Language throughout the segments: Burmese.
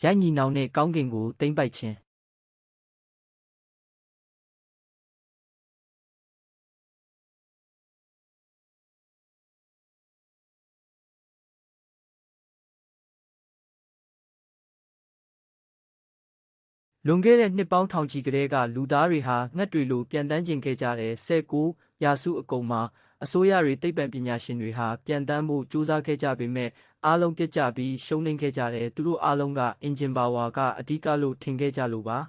ရိုက်ညီနောင်နဲ့ကောင်းကင်ကိုသိမ့်ပိုက်ခြင်းလွန်ခဲ့တဲ့နှစ်ပေါင်းထောင်ချီကတည်းကလူသားတွေဟာငှက်တွေလိုပြန်တန်းကျင်ခဲ့ကြတဲ့19ရာစုအကုန်မှာအစိုးရတွေသိပ္ပံပညာရှင်တွေဟာပြန်တန်းဖို့ကြိုးစားခဲ့ကြပေမဲ့အားလုံးပြတ်ကျပြီးရှုံးနိမ့်ခဲ့ကြတယ်သူတို့အားလုံးကအင်ဂျင်ပါဝါကအဓိကလို့ထင်ခဲ့ကြလို့ပါ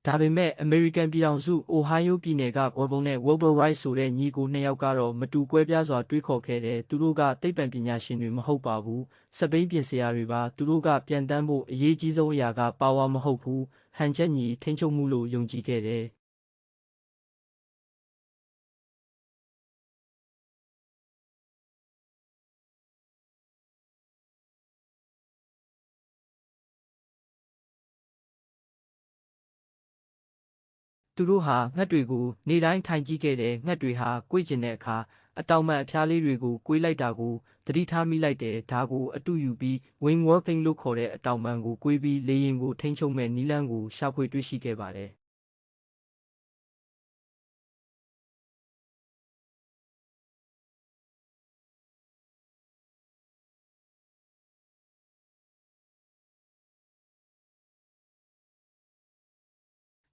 ဒါပေမဲ့အမေရိကန်ပြည်ထောင်စုအိုဟိုင်းယိုပြည်နယ်ကဂေါ်ဘုံနဲ့ဝယ်ဘယ်ရိုက်ဆိုတဲ့ညီကိုနှစ်ယောက်ကတော့မတူကွဲပြားစွာတွေးခေါ်ခဲ့တယ်သူတို့ကသိပ္ပံပညာရှင်တွေမဟုတ်ပါဘူးစပိန်ပြင်ဆရာတွေပါသူတို့ကပြန်တန်းဖို့အရေးကြီးဆုံးအရာကပါဝါမဟုတ်ဘူးဟန်ချက်ညီထိန်းချုပ်မှုလို့ယုံကြည်ခဲ့တယ်သူတို့ဟာငှက်တွေကိုနေ့တိုင်းထိုင်ကြည့်ခဲ့တယ်ငှက်တွေဟာကွေ့ကျင်တဲ့အခါအတောင်ပံအဖျားလေးတွေကိုကွေးလိုက်တာကိုသတိထားမိလိုက်တယ်ဒါကိုအတူယူပြီး wing warping လို့ခေါ်တဲ့အတောင်ပံကိုကွေးပြီးလေယာဉ်ကိုထိန်းချုပ်မဲ့နည်းလမ်းကိုရှာဖွေတွေ့ရှိခဲ့ပါတယ်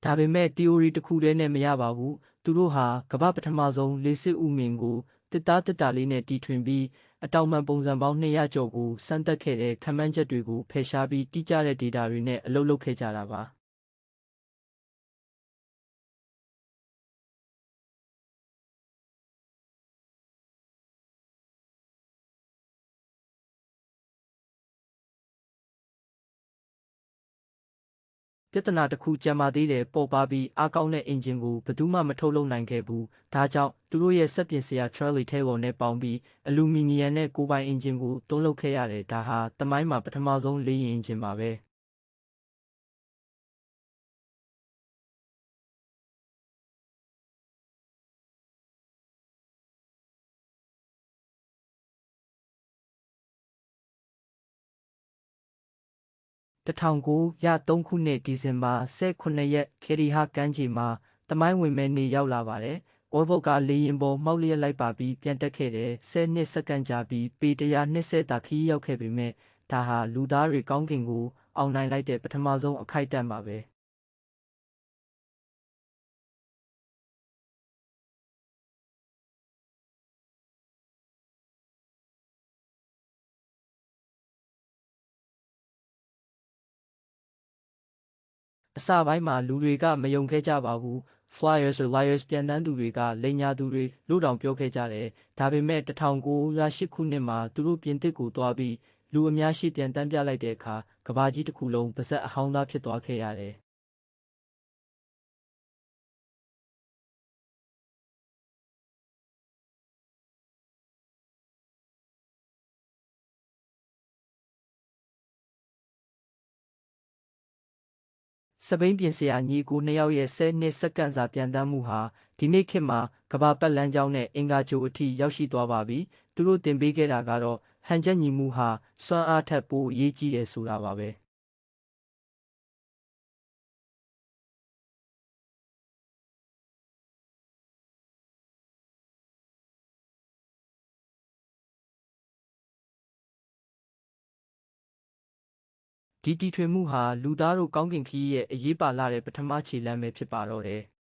ဒါပေမဲ့ theory တစ်ခုတည်းနဲ့မရပါဘူးသူတို့ဟာကမ္ဘာပထမဆုံးလေစစ်ဥမင်ကိုတစ်သားလေးနဲ့တီထွင်ပြီးအတောင်ပံပုံစံပေါင်း200ကျော်ကိုစမ်းသပ်ခဲ့တဲ့ခန့်မှန်းချက်တွေကိုဖယ်ရှားပြီးတိကျတဲ့ data တွေနဲ့အလုပ်လုပ်ခဲ့ကြတာပါပြဿနာတစ်ခုကျန်ပါသေးတယ်ပေါ်ပါပြီးအားကောင်းတဲ့အင်ဂျင်ကိုဘယ်သူမှမထုတ်လုပ်နိုင်ခဲ့ဘူးဒါကြောင့်သူတို့ရဲ့စက်ပြင်စရာ trolley ထဲပေါ်နဲ့ပေါင်းပြီးအလူမီနီယံနဲ့ကိုယ်ပိုင်အင်ဂျင်ကိုသုံးလုပ်ခဲ့ရတယ်ဒါဟာသမိုင်းမှာပထမဆုံးလေယာဉ်အင်ဂျင်ပါပဲ1903ခုနှစ်ဒီဇင်ဘာ18ရက်ခေရီဟာကမ်းခြေမှာတမိုင်းဝင်မဲ့နေရောက်လာပါတယ်။အော်ဘုတ်ကလေရင်ပေါ်မှောက်လျက်လိုက်ပါပြီးပြန်တက်ခဲ့တယ်10နှစ်စက္ကန့်ကြာပြီးပေ120တာခီးရောက်ခဲ့ပေမဲ့ဒါဟာလူသားတွေကောင်းကင်ကိုအောင်နိုင်လိုက်တဲ့ပထမဆုံးအခိုက်အတန့်ပါပဲ။အစပိုင်းမှာလူတွေကမယုံခဲ့ကြပါဘူး flyers or liars ပြန်တန်းသူတွေကလိန်ညာသူတွေလို့တောင်ပြောခဲ့ကြတယ်ဒါပေမဲ့1908ခုနှစ်မှာသူတို့ပြင်သစ်ကိုသွားပြီးလူအများရှိပြန်တန်းပြလိုက်တဲ့အခါကမ္ဘာကြီးတစ်ခုလုံးပါဇက်အဟောင်းသားဖြစ်သွားခဲ့ရတယ်စပိန်ပြင်ဆရာညီကိုနှစ်ယောက်ရဲ့10နှစ်စက္ကန့်စာပြန်တမ်းမှုဟာဒီနေ့ခေတ်မှာကမ္ဘာပတ်လမ်းကြောင်းနဲ့အင်္ဂါဂြိုဟ်အထိရောက်ရှိသွားပါပြီ။သူတို့တင်ပေးခဲ့တာကတော့ဟန်ချက်ညီမှုဟာစွမ်းအားထက်ပိုအရေးကြီးတယ်ဆိုတာပါပဲ။ဒီတီထွင်မှုဟာလူသားတို့ကောင်းကင်ခရီးရဲ့အရေးပါလာတဲ့ပထမခြေလှမ်းပဲဖြစ်ပါတော့တယ်။